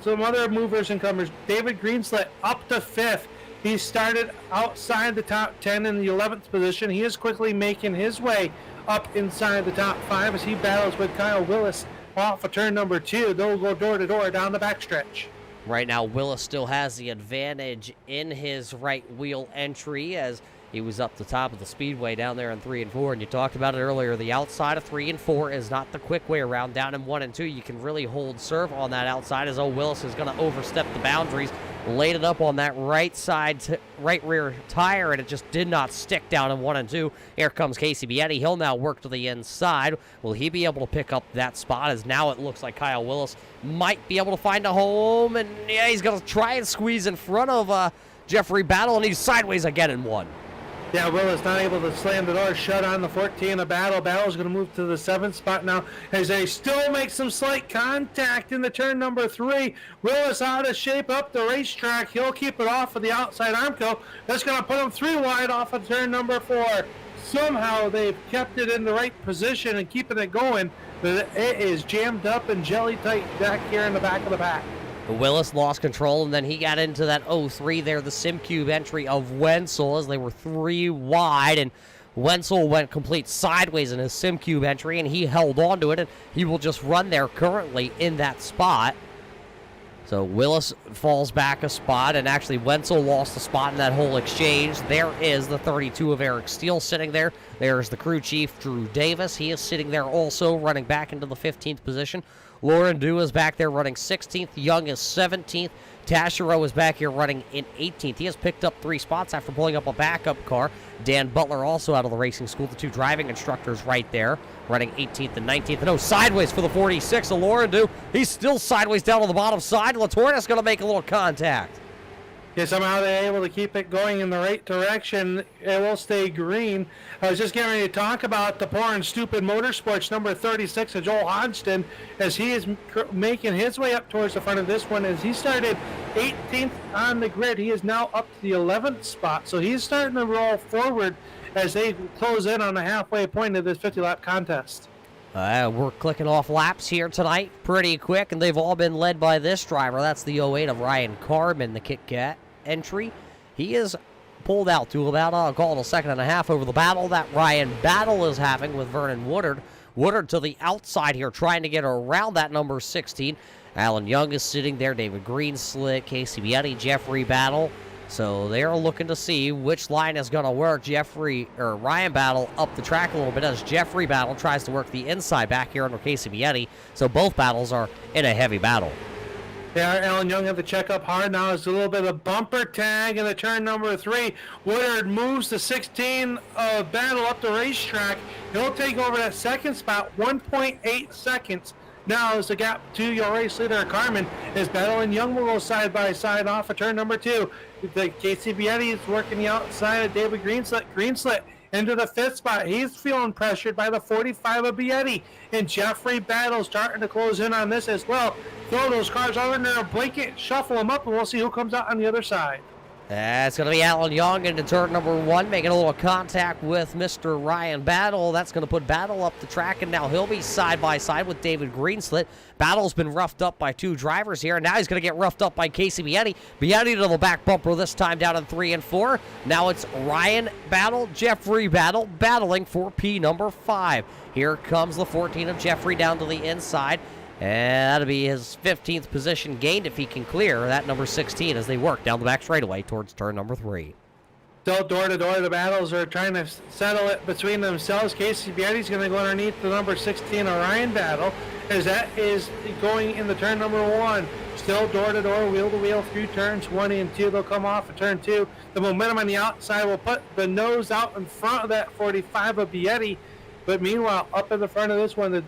some other movers and comers? David Greenslet up to 5th. He started outside the top 10 in the 11th position. He is quickly making his way up inside the top 5 as he battles with Kyle Willis off of turn number 2. They'll go door to door down the backstretch.
Right now, Willis still has the advantage in his right wheel entry as he was up the top of the speedway down there in 3 and 4. And you talked about it earlier. The outside of 3 and 4 is not the quick way around. Down in 1 and 2, you can really hold serve on that outside as Willis is going to overstep the boundaries. Laid it up on that right side, right rear tire, and it just did not stick down in 1 and 2. Here comes Casey Bietti. He'll now work to the inside. Will he be able to pick up that spot? As now it looks like Kyle Willis might be able to find a home, and yeah, he's going to try and squeeze in front of Jeffrey Battle, and he's sideways again in 1.
Yeah, Willis not able to slam the door shut on the 14 of Battle. Battle's going to move to the 7th spot now as they still make some slight contact in the turn number 3. Willis out of shape up the racetrack. He'll keep it off of the outside Armco. That's going to put him 3 wide off of turn number 4. Somehow they've kept it in the right position and keeping it going, but it is jammed up and jelly tight back here in the back of the pack.
Willis lost control, and then he got into that 03 there, the SimCube entry of Wenzel as they were 3 wide, and Wenzel went complete sideways in his SimCube entry, and he held on to it, and he will just run there currently in that spot. So Willis falls back a spot, and actually Wenzel lost a spot in that whole exchange. There is the 32 of Eric Steele sitting there. There's the crew chief, Drew Davis. He is sitting there also, running back into the 15th position. Lauren Dew is back there running 16th. Young is 17th. Taschereau is back here running in 18th. He has picked up 3 spots after pulling up a backup car. Dan Butler also out of the racing school. The 2 driving instructors right there running 18th and 19th. And sideways for the 46 of Lauren Dew. He's still sideways down on the bottom side. Latorna's going to make a little contact.
Yeah, somehow they're able to keep it going in the right direction. It will stay green. I was just getting ready to talk about the poor and stupid motorsports number 36 of Joel Hodgson as he is making his way up towards the front of this one. As he started 18th on the grid, he is now up to the 11th spot. So he's starting to roll forward as they close in on the halfway point of this 50-lap contest.
We're clicking off laps here tonight pretty quick, and they've all been led by this driver. That's the 08 of Ryan Carmen, the Kit Kat entry. He is pulled out to about, I'll call it a second and a half over the battle that Ryan Battle is having with Vernon Woodard. Woodard to the outside here, trying to get around that number 16. Alan Young is sitting there. David Green slit. Casey Bietti, Jeffrey Battle So they're looking to see which line is going to work. Ryan Battle up the track a little bit as Jeffrey Battle tries to work the inside back here under Casey Bietti. So both battles are in a heavy battle.
Yeah, Alan Young had to check up hard now. It's a little bit of bumper tag in the turn number 3. Woodard moves the 16 of Battle up the racetrack. He'll take over that second spot, 1.8 seconds. Now is the gap to your race leader, Carmen, is Battle and Young will go side by side off of turn number 2. The Casey Bietti is working the outside of David Greenslet into the 5th spot. He's feeling pressured by the 45 of Bietti. And Jeffrey Battle starting to close in on this as well. Throw those cars over in there, blanket, shuffle them up, and we'll see who comes out on the other side.
That's going to be Alan Young into turn number 1, making a little contact with Mr. Ryan Battle. That's going to put Battle up the track, and now he'll be side by side with David Greenslet. Battle's been roughed up by 2 drivers here, and now he's going to get roughed up by Casey Bietti. Bietti to the back bumper this time down in 3 and 4. Now it's Ryan Battle, Jeffrey Battle, battling for P number 5. Here comes the 14 of Jeffrey down to the inside. And that'll be his 15th position gained if he can clear that number 16 as they work down the back straightaway towards turn number 3.
Still door to door, the Battles are trying to settle it between themselves. Casey Bietti's going to go underneath the number 16 of Ryan Battle as that is going in the turn number 1. Still door to door, wheel to wheel through turns 1 and 2. They'll come off of turn 2. The momentum on the outside will put the nose out in front of that 45 of Bietti. But meanwhile, up in the front of this one,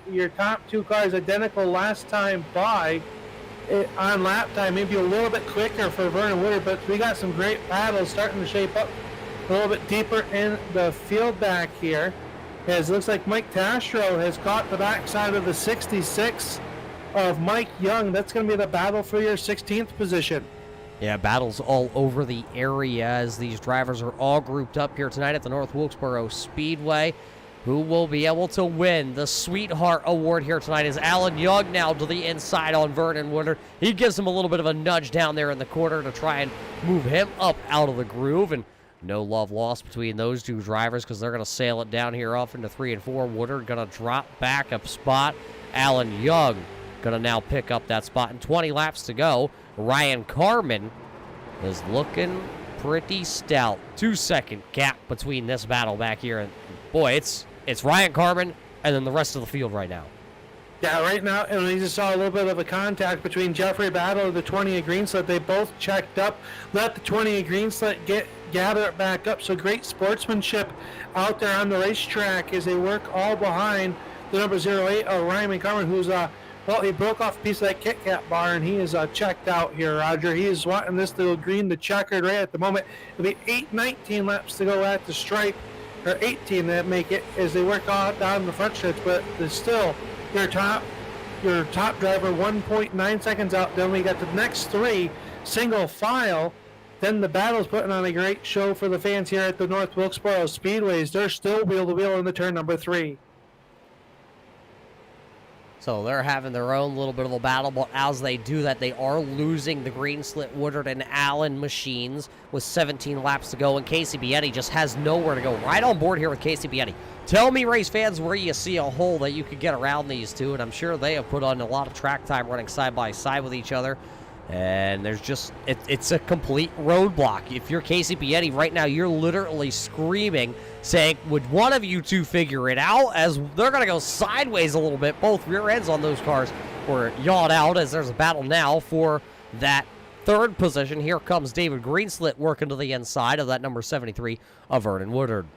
your top 2 cars identical last time by on lap time, maybe a little bit quicker for Vernon Woodard, but we got some great battles starting to shape up a little bit deeper in the field back here. As it looks like Mike Tastro has caught the backside of the 66 of Mike Young. That's going to be the battle for your 16th position.
Yeah, battles all over the area as these drivers are all grouped up here tonight at the North Wilkesboro Speedway. Who will be able to win the Sweetheart Award here tonight is Alan Young now to the inside on Vernon Woodard. He gives him a little bit of a nudge down there in the corner to try and move him up out of the groove. And no love lost between those 2 drivers because they're going to sail it down here off into 3 and 4. Woodard going to drop back a spot. Alan Young going to now pick up that spot. And 20 laps to go. Ryan Carmen is looking pretty stout. 2-second gap between this battle back here. And boy, it's Ryan Carmen and then the rest of the field right now.
Yeah, right now, and we just saw a little bit of a contact between Jeffrey Battle and the 20 of Greenslet. They both checked up. Let the 20 of Greenslet gather it back up. So great sportsmanship out there on the racetrack as they work all behind the number 08 of Ryan Carmen, who's he broke off a piece of that Kit Kat bar, and he is checked out here, Roger. He is wanting this to go green the checkered right at the moment. It'll be 19 laps to go at the stripe. Or 18 that make it as they work all down the front stretch, but there's still your top driver 1.9 seconds out. Then we got the next 3 single file. Then the Battle's putting on a great show for the fans here at the North Wilkesboro Speedways. They're still wheel to wheel in the turn number 3.
So they're having their own little bit of a battle, but as they do that, they are losing the Greenslet, Woodard, and Allen machines with 17 laps to go, and Casey Bietti just has nowhere to go. Right on board here with Casey Bietti. Tell me, race fans, where you see a hole that you could get around these 2, and I'm sure they have put on a lot of track time running side by side with each other. And there's just, it's a complete roadblock. If you're Casey Bietti right now, you're literally screaming, saying, would one of you 2 figure it out? As they're going to go sideways a little bit. Both rear ends on those cars were yawed out as there's a battle now for that 3rd position. Here comes David Greenslet working to the inside of that number 73 of Vernon Woodard.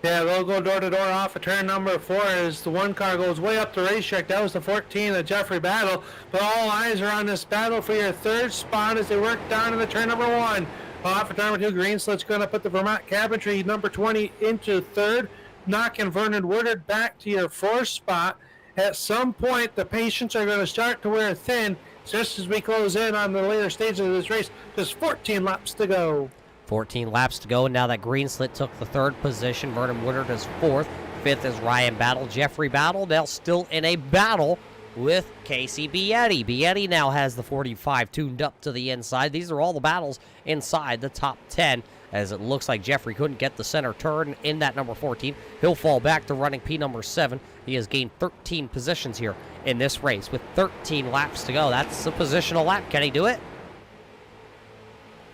Yeah, they'll go door to door off of turn number 4 as the 1 car goes way up the racetrack. That was the 14 of Jeffrey Battle. But all eyes are on this battle for your 3rd spot as they work down in the turn number 1. Off of turn number 2, Greenslet's going to put the Vermont Cabinetry number 20 into 3rd, knocking Vernon Woodard back to your 4th spot. At some point, the patients are going to start to wear thin just as we close in on the later stages of this race. Just 14 laps to go.
14 laps to go, and now that Greenslet took the 3rd position. Vernon Woodard is 4th. 5th is Ryan Battle. Jeffrey Battle now still in a battle with Casey Bietti. Bietti now has the 45 tuned up to the inside. These are all the battles inside the top 10, as it looks like Jeffrey couldn't get the center turn in that number 14. He'll fall back to running P number 7. He has gained 13 positions here in this race with 13 laps to go. That's a positional lap. Can he do it?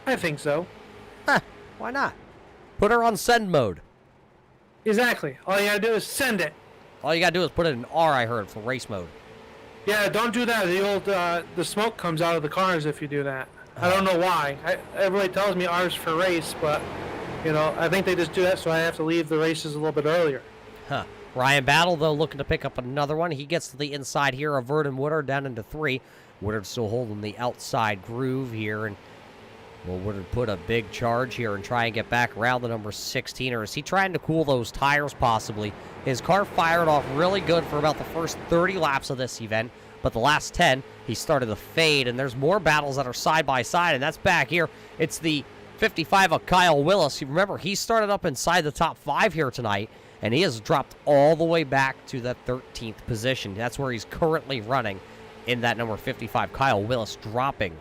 I think so.
Huh, why not? Put her on send mode.
Exactly. All you gotta do is send it.
All you gotta do is put it in R, I heard, for race mode.
Yeah, don't do that. The smoke comes out of the cars if you do that. I don't know why. Everybody tells me R's for race, but, I think they just do that so I have to leave the races a little bit earlier.
Huh. Ryan Battle, though, looking to pick up another one. He gets to the inside here of Vernon Woodard down into 3. Woodard still holding the outside groove here, and Woodard put a big charge here and try and get back around the number 16, or is he trying to cool those tires possibly? His car fired off really good for about the first 30 laps of this event, but the last 10, he started to fade, and there's more battles that are side by side, and that's back here. It's the 55 of Kyle Willis. You remember, he started up inside the top 5 here tonight, and he has dropped all the way back to the 13th position. That's where he's currently running in that number 55. Kyle Willis dropping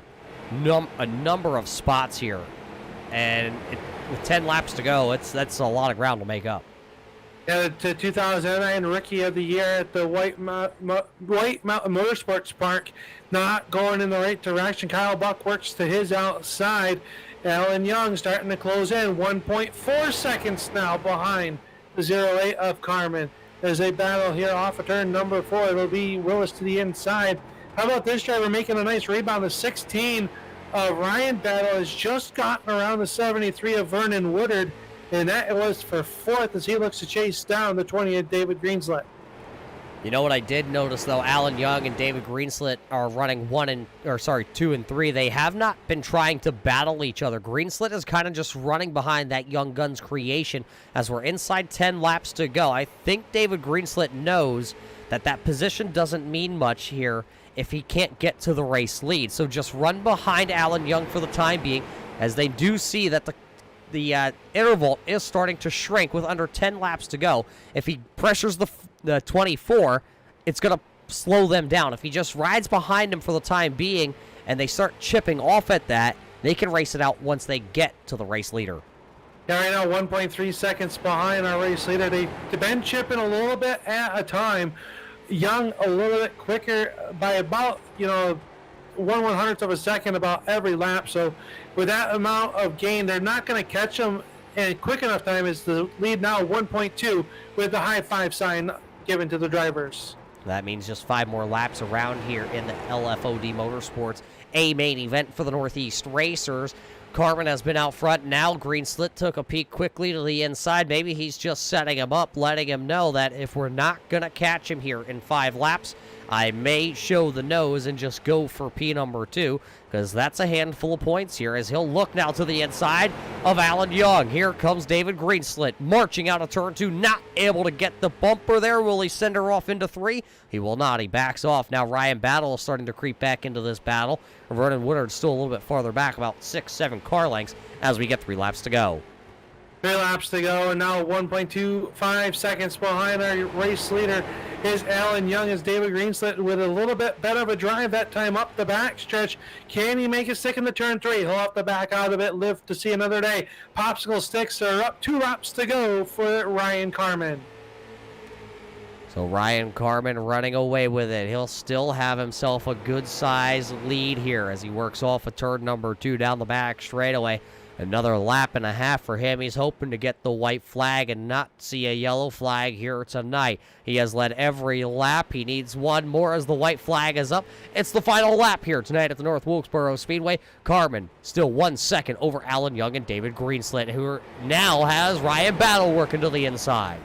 a number of spots here, and with 10 laps to go, that's a lot of ground to make up.
Yeah, the 2009 Rookie of the Year at the White Mountain Motorsports Park, not going in the right direction. Kyle Buck works to his outside. Alan Young starting to close in, 1.4 seconds now behind the 08 of Carmen. As they battle here off of turn number 4, it'll be Willis to the inside. How about this driver making a nice rebound? The 16 of Ryan Battle has just gotten around the 73 of Vernon Woodard, and that was for 4th as he looks to chase down the 20 of David Greenslet.
You know what I did notice, though? Alan Young and David Greenslet are running 2 and 3. They have not been trying to battle each other. Greenslet is kind of just running behind that Young Guns creation as we're inside 10 laps to go. I think David Greenslet knows that position doesn't mean much here if he can't get to the race lead. So just run behind Alan Young for the time being, as they do see that the interval is starting to shrink with under 10 laps to go. If he pressures the 24, it's going to slow them down. If he just rides behind him for the time being and they start chipping off at that, they can race it out once they get to the race leader.
Yeah, right now 1.3 seconds behind our race leader. They've been chipping a little bit at a time. Young a little bit quicker by about, 1/100th of a second about every lap. So with that amount of gain, they're not going to catch them in quick enough time. Is the lead now 1.2 with the high 5 sign given to the drivers.
That means just 5 more laps around here in the LFOD Motorsports A main event for the Northeast Racers. Carmen has been out front. Now Greenslet took a peek quickly to the inside. Maybe he's just setting him up, letting him know that if we're not going to catch him here in 5 laps, I may show the nose and just go for P number 2, because that's a handful of points here as he'll look now to the inside of Alan Young. Here comes David Greenslet marching out of turn 2, not able to get the bumper there. Will he send her off into 3? He will not. He backs off. Now Ryan Battle is starting to creep back into this battle. Vernon Woodard still a little bit farther back, about 6-7 car lengths as we get 3 laps to go.
3 laps to go, and now 1.25 seconds behind our race leader is Alan Young, as David Greenslet with a little bit better of a drive that time up the back stretch. Can he make it stick in the turn 3? He'll have to back out of it, live to see another day. Popsicle sticks are up, 2 laps to go for Ryan Carmen.
So Ryan Carmen running away with it. He'll still have himself a good-sized lead here as he works off of turn number 2 down the back straightaway. Another lap and a half for him. He's hoping to get the white flag and not see a yellow flag here tonight. He has led every lap. He needs one more as the white flag is up. It's the final lap here tonight at the North Wilkesboro Speedway. Carmen still 1 second over Alan Young and David Greenslet, who now has Ryan Battle working to the inside.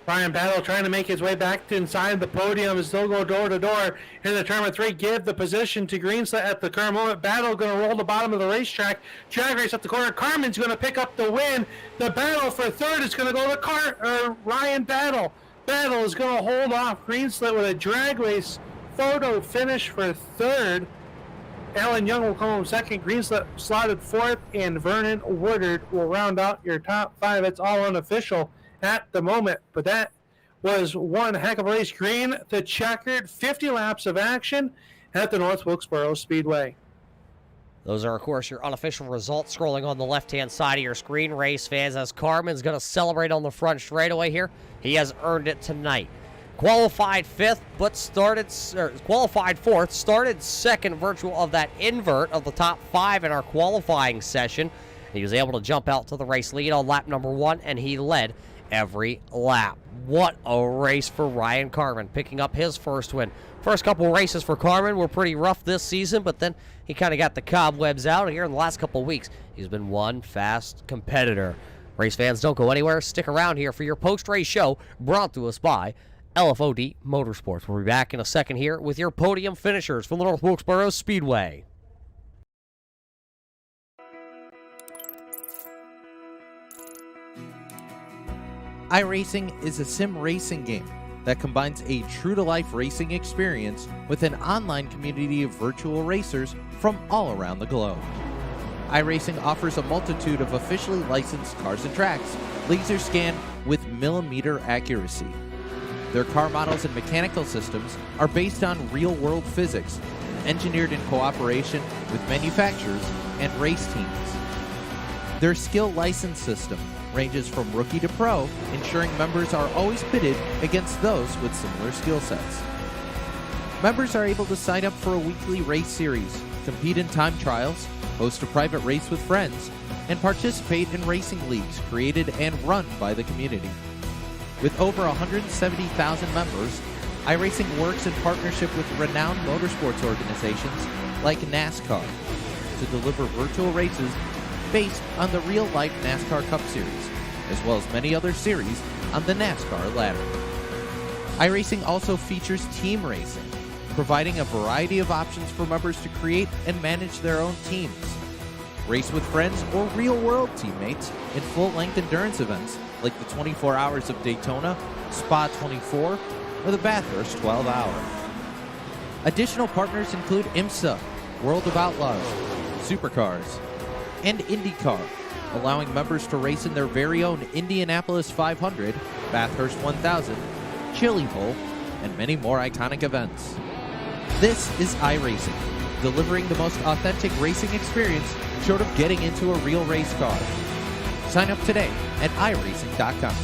Ryan Battle trying to make his way back to inside the podium as they'll go door to door in the turn 3. Give the position to Greenslet at the current moment. Battle going to roll the bottom of the racetrack. Drag race up the corner. Carmen's going to pick up the win. The battle for 3rd is going to go to Ryan Battle. Battle is going to hold off Greenslet with a drag race photo finish for 3rd. Alan Young will come home 2nd. Greenslet slotted 4th, and Vernon Woodard will round out your top 5. It's all unofficial at the moment, but that was one heck of a race. Green the checkered, 50 laps of action at the North Wilkesboro Speedway.
Those are, of course, your unofficial results scrolling on the left-hand side of your screen, race fans, as Carmen's going to celebrate on the front straightaway here. He has earned it tonight. Qualified fifth, but qualified fourth, started second virtual of that invert of the top 5 in our qualifying session. He was able to jump out to the race lead on lap number 1, and he led every lap. What a race for Ryan Carmen, picking up his first win. First couple races for Carmen were pretty rough this season, but then he kind of got the cobwebs out here in the last couple weeks. He's been one fast competitor. Race fans, don't go anywhere. Stick around here for your post-race show brought to us by LFOD Motorsports. We'll be back in a second here with your podium finishers from the North Wilkesboro Speedway.
iRacing is a sim racing game that combines a true-to-life racing experience with an online community of virtual racers from all around the globe. iRacing offers a multitude of officially licensed cars and tracks, laser scanned with millimeter accuracy. Their car models and mechanical systems are based on real-world physics, engineered in cooperation with manufacturers and race teams. Their skill license system ranges from rookie to pro, ensuring members are always pitted against those with similar skill sets. Members are able to sign up for a weekly race series, compete in time trials, host a private race with friends, and participate in racing leagues created and run by the community. With over 170,000 members, iRacing works in partnership with renowned motorsports organizations like NASCAR to deliver virtual races based on the real-life NASCAR Cup Series, as well as many other series on the NASCAR ladder. iRacing also features team racing, providing a variety of options for members to create and manage their own teams. Race with friends or real-world teammates in full-length endurance events like the 24 Hours of Daytona, Spa 24, or the Bathurst 12 Hour. Additional partners include IMSA, World of Outlaws, Supercars, and IndyCar, allowing members to race in their very own Indianapolis 500, Bathurst 1000, Chili Bowl, and many more iconic events. This is iRacing, delivering the most authentic racing experience short of getting into a real race car. Sign up today at iRacing.com.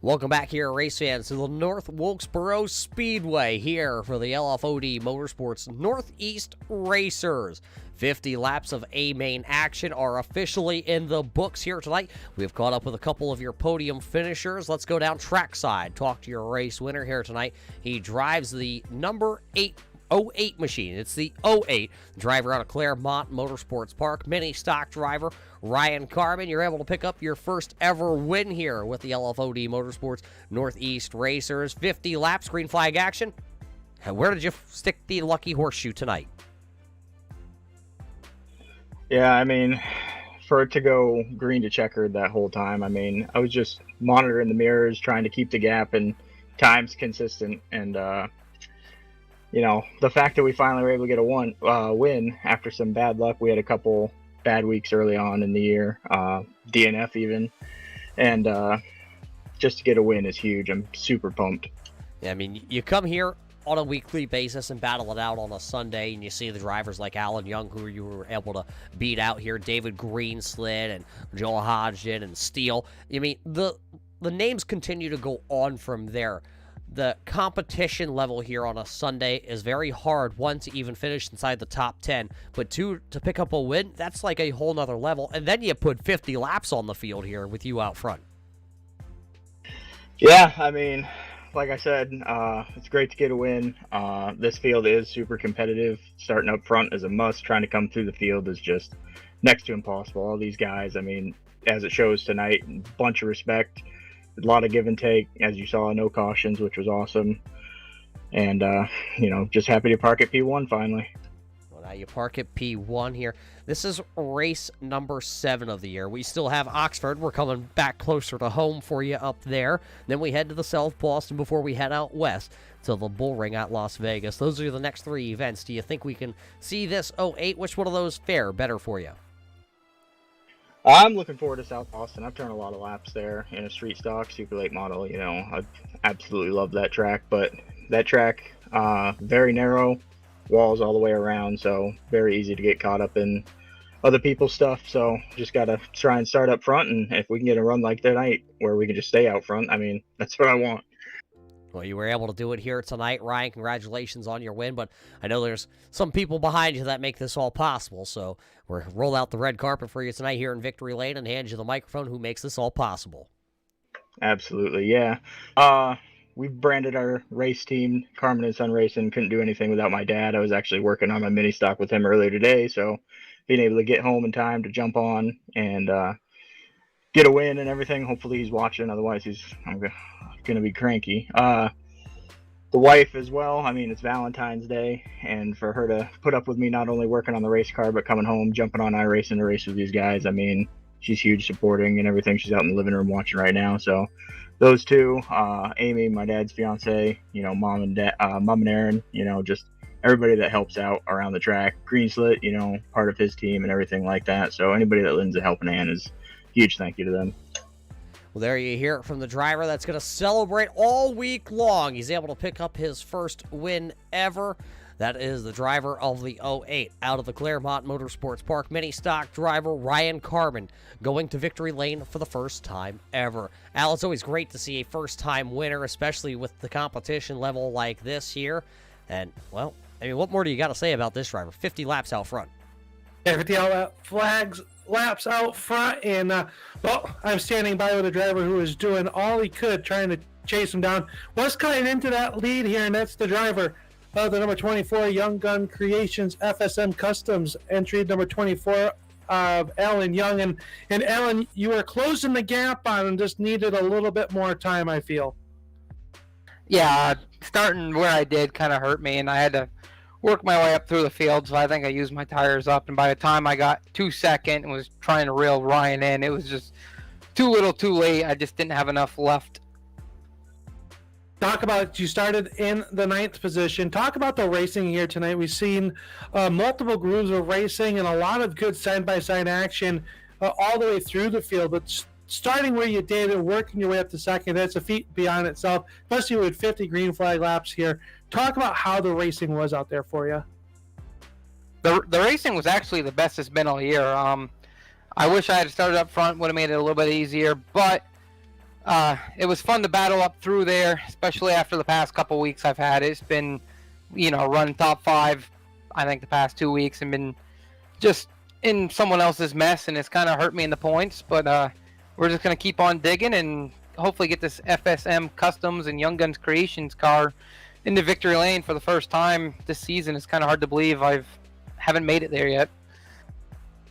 Welcome back here, race fans, to the North Wilkesboro Speedway here for the LFOD Motorsports Northeast Racers. 50 laps of A-main action are officially in the books here tonight. We've caught up with a couple of your podium finishers. Let's go down trackside, talk to your race winner here tonight. He drives the number 808 machine. It's the 08 driver out of Claremont Motorsports Park, mini stock driver Ryan Carmen. You're able to pick up your first ever win here with the LFOD Motorsports Northeast Racers. 50 laps, green flag action. Where did you stick the lucky horseshoe tonight?
Yeah, I mean, for it to go green to checkered that whole time, I mean, I was just monitoring the mirrors, trying to keep the gap and times consistent. And, you know, the fact that we finally were able to get a win after some bad luck. We had a couple bad weeks early on in the year, DNF even. And just to get a win is huge. I'm super pumped.
Yeah, I mean, you come here on a weekly basis and battle it out on a Sunday, and you see the drivers like Alan Young, who you were able to beat out here, David Greenslid and Joel Hodgson and Steele. I mean, the names continue to go on from there. The competition level here on a Sunday is very hard, one, to even finish inside the top 10, but two, to pick up a win, that's like a whole nother level. And then you put 50 laps on the field here with you out front.
Yeah, I mean, like I said, it's great to get a win. This field is super competitive. Starting up front is a must. Trying to come through the field is just next to impossible. All these guys, I mean, as it shows tonight, bunch of respect, a lot of give and take. As you saw, no cautions, which was awesome. And, you know, just happy to park at P1 finally.
Well, now you park at P1 here. This is race number 7 of the year. We still have Oxford. We're coming back closer to home for you up there. Then we head to the South Boston before we head out west to the Bull Ring at Las Vegas. Those are the next 3 events. Do you think we can see this 08? Which one of those fare better for you?
I'm looking forward to South Boston. I've turned a lot of laps there in a street stock, super late model. You know, I absolutely love that track. But that track, very narrow, walls all the way around, so very easy to get caught up in other people's stuff. So just got to try and start up front, and if we can get a run like tonight where we can just stay out front, I mean, that's what I want.
Well, you were able to do it here tonight, Ryan. Congratulations on your win, but I know there's some people behind you that make this all possible, so we'll roll out the red carpet for you tonight here in Victory Lane and hand you the microphone who makes this all possible.
Absolutely, yeah. We've branded our race team Carmen and Son Racing. Couldn't do anything without my dad. I was actually working on my mini stock with him earlier today, so being able to get home in time to jump on and get a win and everything. Hopefully he's watching, otherwise I'm gonna be cranky. The wife as well. I mean, it's Valentine's Day, and for her to put up with me not only working on the race car but coming home, jumping on iRacing to race with these guys. I mean, she's huge, supporting and everything. She's out in the living room watching right now. So those two, Amy, my dad's fiance, mom and Aaron, just everybody that helps out around the track. Greenslit, part of his team and everything like that. So anybody that lends a helping hand is huge thank you to them.
Well, there you hear it from the driver that's going to celebrate all week long. He's able to pick up his first win ever. That is the driver of the 08 out of the Claremont Motorsports Park mini stock driver Ryan Carmen going to Victory Lane for the first time ever. Al, it's always great to see a first-time winner, especially with the competition level like this here. And, well, I mean, what more do you got to say about this driver? 50 laps out front.
Yeah, 50 laps out front, and I'm standing by with a driver who is doing all he could trying to chase him down. Was cutting into that lead here, and that's the driver of the number 24 Young Gun Creations FSM Customs entry number 24 of Alan Young. And Alan, you were closing the gap on and just needed a little bit more time, I feel.
Yeah, starting where I did kind of hurt me, and I had to work my way up through the field, so I think I used my tires up, and by the time I got to second and was trying to reel Ryan in, it was just too little too late. I just didn't have enough left.
Talk about, you started in the 9th position. Talk about the racing here tonight. We've seen multiple grooves of racing and a lot of good side-by-side action all the way through the field, but starting where you did and working your way up to second, that's a feat beyond itself, especially with 50 green flag laps here. Talk about how the racing was out there for you.
The racing was actually the best it's been all year. I wish I had started up front, would have made it a little bit easier, but it was fun to battle up through there, especially after the past couple weeks I've had. It's been, run top 5, I think, the past 2 weeks, and been just in someone else's mess, and it's kind of hurt me in the points, but we're just going to keep on digging and hopefully get this FSM Customs and Young Guns Creations car into Victory Lane for the first time this season. It's kind of hard to believe I haven't made it there yet.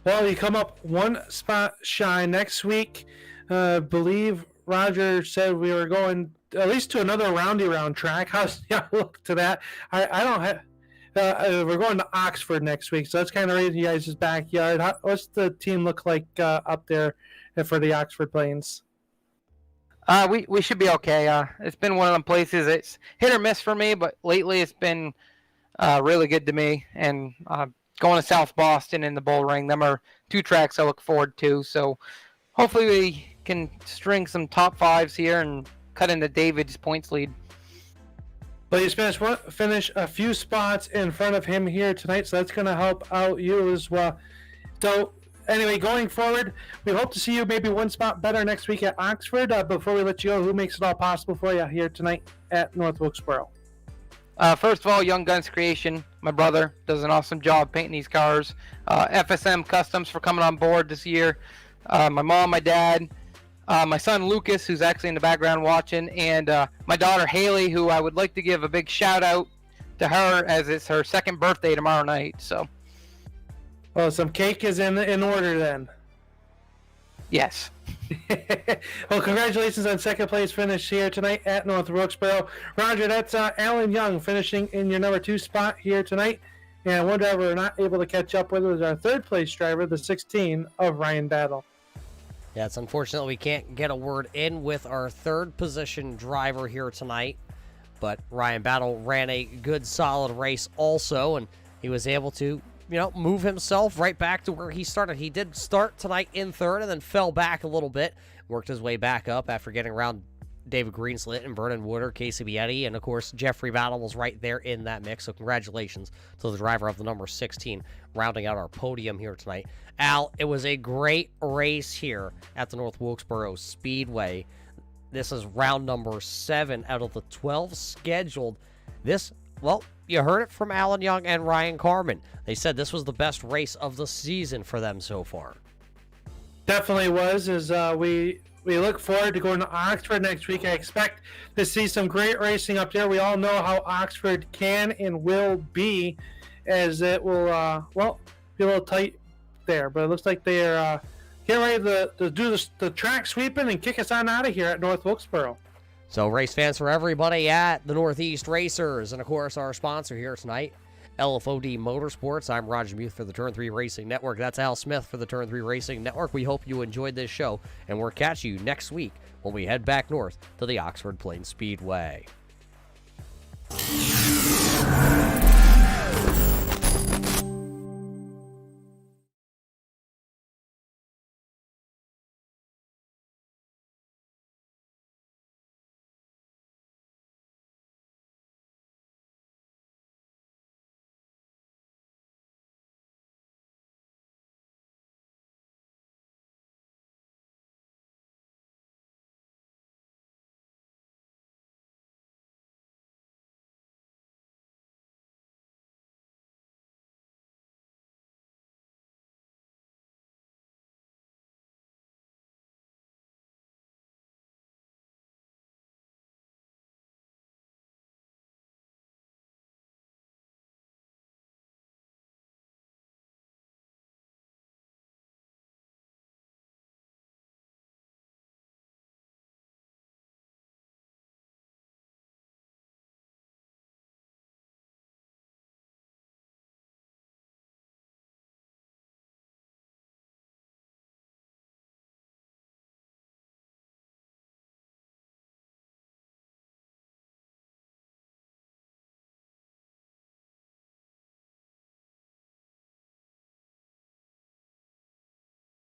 Well, you come up one spot shy next week. Believe Roger said we were going at least to another roundy round track. How's you look to that? I don't have. We're going to Oxford next week, so that's kind of right in you guys' backyard. What's the team look like up there for the Oxford Plains?
We should be okay. It's been one of them places. It's hit or miss for me, but lately it's been really good to me. And going to South Boston and the Bull Ring, them are 2 tracks I look forward to. So hopefully we can string some top 5s here and cut into David's points lead.
Well, he's finish a few spots in front of him here tonight, so that's going to help out you as well. So anyway, going forward, we hope to see you maybe one spot better next week at Oxford. Before we let you go, who makes it all possible for you here tonight at North Wilkesboro?
First of all, Young Guns Creation, my brother, does an awesome job painting these cars. FSM Customs for coming on board this year. My mom, my dad, my son Lucas, who's actually in the background watching, and my daughter Haley, who I would like to give a big shout out to her as it's her 2nd birthday tomorrow night. So,
well, some cake is in order then.
Yes.
Well, congratulations on 2nd place finish here tonight at North Wilkesboro. Roger, that's Alan Young finishing in your number 2 spot here tonight. And one driver we're not able to catch up with was our 3rd place driver, the 16 of Ryan Battle.
Yeah, it's unfortunate we can't get a word in with our 3rd position driver here tonight. But Ryan Battle ran a good, solid race also, and he was able to, move himself right back to where he started. He did start tonight in 3rd and then fell back a little bit, worked his way back up after getting around David Greenslit and Vernon Wooder, Casey Bietti, and of course Jeffrey Battle was right there in that mix. So congratulations to the driver of the number 16, rounding out our podium here tonight. Al, it was a great race here at the North Wilkesboro Speedway. This is round number 7 out of the 12 scheduled. This, well, you heard it from Alan Young and Ryan Carmen. They said this was the best race of the season for them so far.
Definitely was. We look forward to going to Oxford next week. I expect to see some great racing up there. We all know how Oxford can and will be, as it will, be a little tight there. But it looks like they're getting ready to do the track sweeping and kick us on out of here at North Wilkesboro.
So race fans, for everybody at the Northeast Racers, and of course our sponsor here tonight, LFOD Motorsports. I'm Roger Muth for the Turn 3 Racing Network. That's Al Smith for the Turn 3 Racing Network. We hope you enjoyed this show, and we'll catch you next week when we head back north to the Oxford Plains Speedway.